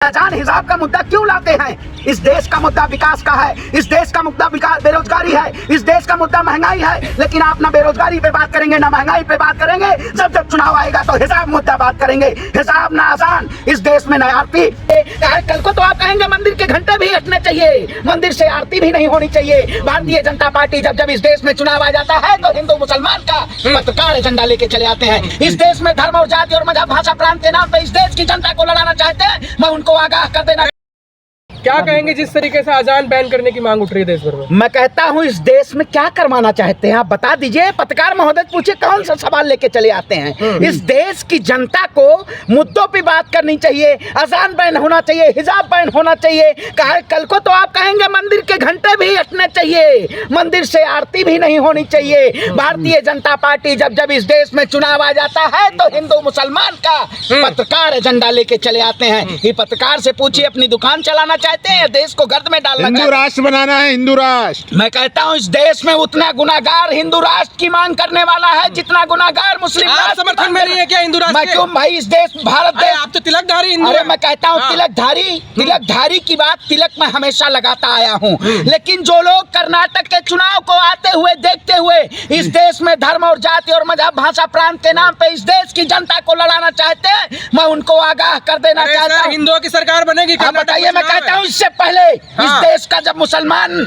अजान हिजाब का मुद्दा क्यों लाते हैं? इस देश का मुद्दा विकास का है, इस देश का मुद्दा बेरोजगारी है, इस देश का मुद्दा महंगाई है, लेकिन आप ना बेरोजगारी पे बात करेंगे ना महंगाई पे बात करेंगे। जब जब चुनाव आएगा तो हिसाब मुद्दा बात करेंगे, हिसाब ना अजान। इस देश में न आरती, कल को तो आप कहेंगे मंदिर के घंटे भी हटने चाहिए, मंदिर से आरती भी नहीं होनी चाहिए। भारतीय जनता पार्टी जब जब इस देश में चुनाव आ जाता है तो हिंदू मुसलमान का पत्रकार एजेंडा लेके चले आते हैं। इस देश में धर्म और जाति और मजहब भाषा प्रांत के नाम पे इस देश की जनता को लड़ाना चाहते हैं। मैं उनको आगाह कर देना। क्या कहेंगे जिस तरीके से अजान बैन करने की मांग उठ रही है देश भर में? मैं कहता हूं इस देश में क्या करवाना चाहते हैं आप बता दीजिए। पत्रकार महोदय पूछे कौन सा सवाल लेके चले आते हैं। इस देश की जनता को मुद्दों पे बात करनी चाहिए, अजान बैन होना चाहिए, हिजाब बैन होना चाहिए। कल को तो आप कहेंगे मंदिर के घंटे भी हटने चाहिए, मंदिर से आरती भी नहीं होनी चाहिए। भारतीय जनता पार्टी जब जब इस देश में चुनाव आ जाता है तो हिंदू मुसलमान का पत्रकार एजेंडा लेके चले आते हैं। ये पत्रकार से पूछिए अपनी दुकान चलाना चाहते हैं, देश को गर्द में डालना हिंदू राष्ट्र बनाना है, हिंदू राष्ट्र। मैं कहता हूं इस देश में उतना गुनाहगार हिंदू राष्ट्र की मांग करने वाला है जितना गुनाहगार मुस्लिम राष्ट्र। समर्थन में नहीं है क्या हिंदू राष्ट्र? मैं क्यों भाई, इस देश भारत देश आप तो तिलकधारी हिंदू। अरे मैं कहता हूँ तिलकधारी की बात, तिलक मैं हमेशा लगाता आया हूँ, लेकिन जो लोग कर्नाटक के चुनाव को आते हुए देखते हुए इस देश में धर्म और जाति और मजहब भाषा प्रांत के नाम पे इस देश की जनता को लड़ाना चाहते हैं, मैं उनको आगाह कर देना चाहता हूँ। हिंदुओं की सरकार बनेगी। बताइए, मैं कहता हूँ इससे पहले इस देश का जब मुसलमान,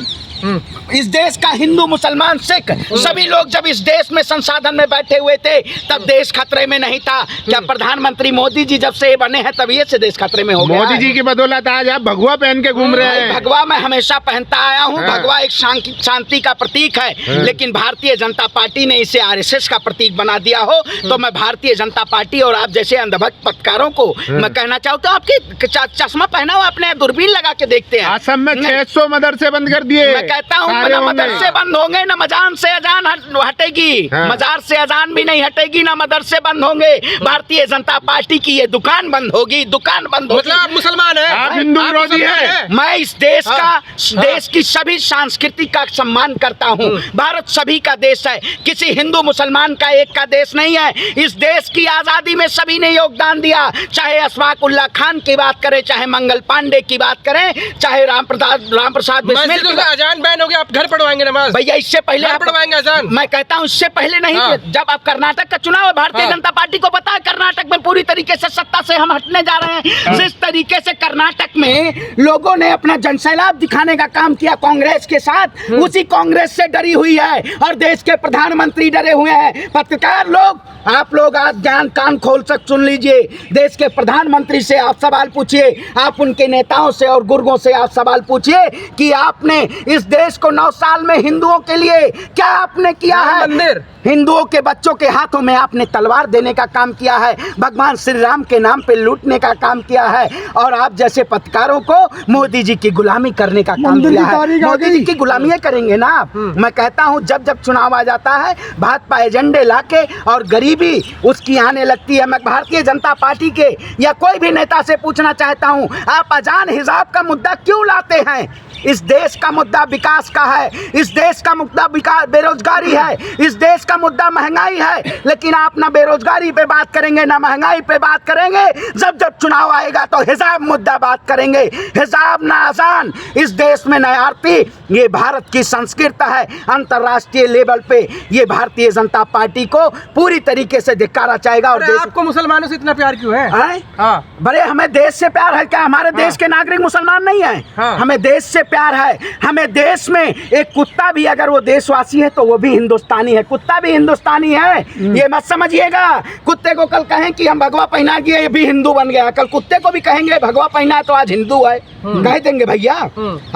इस देश का हिंदू मुसलमान सिख सभी लोग जब इस देश में संसाधन में बैठे हुए थे तब देश खतरे में नहीं था। क्या प्रधानमंत्री मोदी जी जब से बने हैं तभी से देश खतरे में हो गया? मोदी जी की बदौलत आज आप भगवा पहन के घूम रहे हैं। भगवा मैं हमेशा पहनता आया हूँ। भगवा एक शांति का प्रतीक है, लेकिन भारतीय जनता पार्टी ने इसे आरएसएस का प्रतीक बना दिया हो। तो मैं भारतीय जनता पार्टी और आप जैसे अंधभक्त पत्रकारों को मैं कहना चाहता हूँ, आपकी चश्मा पहना हो, आपने दूरबीन लगा के देखते हैं। असम में 600 मदरसे बंद कर दिए। मैं कहता हूँ न मदरसे बंद होंगे न मजान से अजान हटेगी, मजार से अजान भी नहीं हटेगी, न मदरसे बंद होंगे। भारतीय जनता पार्टी की ये दुकान बंद होगी, दुकान बंद होगी। मतलब आप मुसलमान हैं, आप हिंदू विरोधी हैं। मैं इस देश का देश की सभी संस्कृति का सम्मान करता हूँ। भारत सभी का देश है, किसी हिंदू मुसलमान का एक का देश नहीं है। इस देश की आजादी में सभी ने योगदान दिया, चाहे अशफाक उल्लाह खान की बात करें, चाहे मंगल पांडे की बात करें, चाहे राम प्रसाद बिस्मिल की बात। अजान बैन हो गया, आप घर पढ़वाएंगे नमाज? भैया इससे पहले आप पढ़वाएंगे अजान? मैं कहता हूँ इससे पहले नहीं। जब आप कर्नाटक का चुनाव है, भारतीय जनता पार्टी को पता है कर्नाटक में पूरी तरीके से सत्ता से हम हटने जा रहे हैं। जिस तरीके से कर्नाटक में लोगों ने अपना जनसैलाब दिखाने का काम किया कांग्रेस के साथ, उसी कांग्रेस से डरी हुई है और देश के प्रधानमंत्री डरे हुए हैं। पत्रकार लोग, आप लोग आज ज्ञान कान खोल कर सुन लीजिए। देश के प्रधानमंत्री से आप सवाल पूछिए, आप उनके नेताओं से और गुर्गों से आप सवाल पूछिए कि आपने इस देश को 9 साल में हिंदुओं के लिए क्या आपने किया है। मंदिर हिंदुओं के बच्चों के हाथों में आपने तलवार देने का काम किया है, भगवान श्री राम के नाम पे लूटने का काम किया है, और आप जैसे पत्रकारों को मोदी जी की गुलामी करने का काम किया है। मोदी जी की गुलामी करेंगे ना आप। मैं कहता हूं जब जब चुनाव आ जाता है भाजपा एजेंडे लाके और गरीबी उसकी आने लगती है। मैं भारतीय जनता पार्टी के या कोई भी नेता से पूछना चाहता हूं, आप अजान हिजाब का मुद्दा क्यों लाते हैं? इस देश का मुद्दा विकास का है, इस देश का मुद्दा बेरोजगारी है, इस देश का मुद्दा महंगाई है, लेकिन आप ना बेरोजगारी पे बात करेंगे ना महंगाई पे बात करेंगे। जब जब चुनाव आएगा तो हिसाब मुद्दा बात करेंगे, हिसाब ना आसान। इस देश में न आरती, ये भारत की संस्कृति है। अंतर्राष्ट्रीय लेवल पे ये भारतीय जनता पार्टी को पूरी तरीके से धिक्कारा चाहेगा। और आपको मुसलमानों से इतना प्यार क्यों है? बड़े हमें देश से प्यार है क्या? हमारे देश के नागरिक मुसलमान नहीं है। हमें देश से प्यार है। हमें देश में एक कुत्ता भी अगर वो देशवासी है तो वो भी हिंदुस्तानी है, कुत्ता भी हिंदुस्तानी है। ये मत समझिएगा कुत्ते को कल कहें कि हम भगवा पहना दिए ये भी हिंदू बन गया, कल कुत्ते को भी कहेंगे भगवा पहना है तो आज हिंदू है, कह देंगे भैया।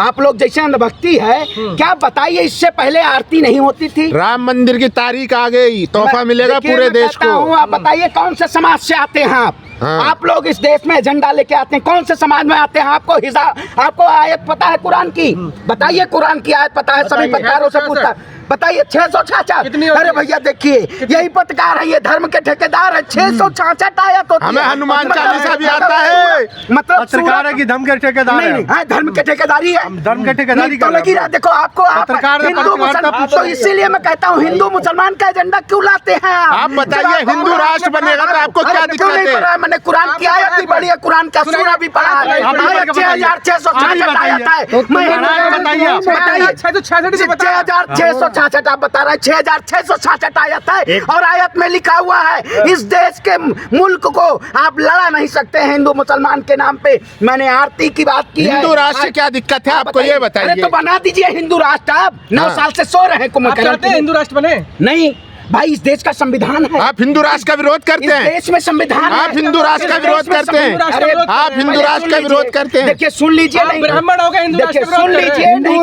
आप लोग जैसे अंधभक्ति है क्या? बताइए, इससे पहले आरती नहीं होती थी। राम मंदिर की तारीख आ गई, तोहफा मिलेगा पूरे देश को। आप बताइए कौन से समाज से आते हैं आप? आप लोग इस देश में एजेंडा लेके आते हैं, कौन से समाज में आते हैं? आपको आपको आयत पता है कुरान की? बताइए कुरान की आयत पता है? सभी पत्रकारों से पूछता बताइए 666। कितनी होती अरे है? भैया देखिए, यही पत्रकार है, ये धर्म के ठेकेदार है। 666 आयत होती है। हमें हनुमान मतलब- चालीसा भी आता है। मतलब पत्रकार है कि धर्म के ठेकेदार नहीं है? नहीं, हाँ, धर्म के ठेकेदारी है। धर्म के ठेकेदारी नहीं, तो कर रहे लगी हैं। रहा, देखो आपको आप पत्रकार है, हिंदू पत्रकारिता मुसलमान, पूछ तो रही है। इसीलिए मैं कहता हूँ हिंदू मुसलमान का एजेंडा क्यों लाते हैं आप बताइए, हिंदू राष्ट्र बनेगा तो आपको क्या अरे क्यों दिक्कत नहीं है? पढ़ा है? मैंने कुरान की आयत भी पढ़ी है, कुरान का सूरा भी पढ़ा है। आप ही आयत बताइए। 6666 आयत है। मैं बताइए आप। बताइए 666 से बता 6666 आप बता रहे हैं, 6666 आयत है। और आयत में लिखा हुआ है इस देश के मुल्क को आप लड़ा नहीं सकते हैं हिंदू मुसलमान के नाम पे। मैंने आरती की बात की है। हिंदू राष्ट्र से क्या दिक्कत है आपको, ये अरे बताइए। तो बना दीजिए हिंदू राष्ट्र। आप 9 हाँ। साल से सो रहे हैं आप कुंभकर्ण चाहते हैं हिंदू राष्ट्र बने? नहीं भाई, इस देश का संविधान है। आप हिंदू राष्ट्र का विरोध इस करते हैं? देश में संविधान है। आप हिंदू राष्ट्र का इस विरोध देश में करते हैं? संविधान- अरे, अरे, आप हिंदू पहले राष्ट्र का सुन विरोध लीजिए। करते हैं? देखिए सुन लीजिए, आप नहीं ब्राह्मण हो गए, हिंदू देखिए, राष्ट्र का सुन विरोध कर रहे लीजिए, हैं। नहीं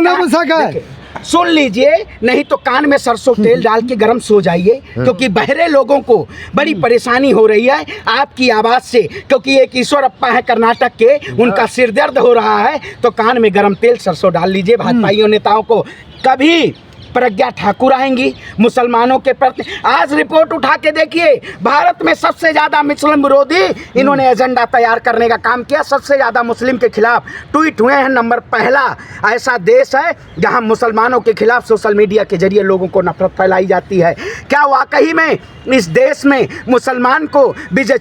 देखिए, सुन लीजिए, नहीं तो कान में सरसों तेल डाल के गरम सो जाइए, क्योंकि बहरे लोगों को बड़ी परेशानी हो रही है आपकी आवाज से। क्योंकि एक ईश्वरप्पा है कर्नाटक के, उनका सिर दर्द हो रहा है, तो कान में गरम तेल सरसों डाल लीजिए। भाजपाइयों नेताओं को कभी प्रज्ञा ठाकुर आएंगी मुसलमानों के प्रति। आज रिपोर्ट उठा के देखिए, भारत में सबसे ज्यादा मुस्लिम विरोधी इन्होंने एजेंडा तैयार करने का काम किया। सबसे ज्यादा मुस्लिम के खिलाफ ट्वीट हुए हैं। नंबर पहला ऐसा देश है जहां मुसलमानों के खिलाफ सोशल मीडिया के जरिए लोगों को नफरत फैलाई जाती है। क्या वाकई में इस देश में मुसलमान को विजय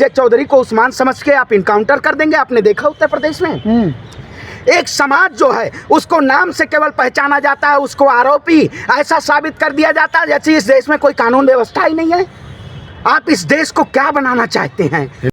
चौधरी को उस्मान समझ के आप इनकाउंटर कर देंगे? आपने देखा उत्तर प्रदेश में एक समाज जो है उसको नाम से केवल पहचाना जाता है, उसको आरोपी ऐसा साबित कर दिया जाता है जैसे इस देश में कोई कानून व्यवस्था ही नहीं है। आप इस देश को क्या बनाना चाहते हैं?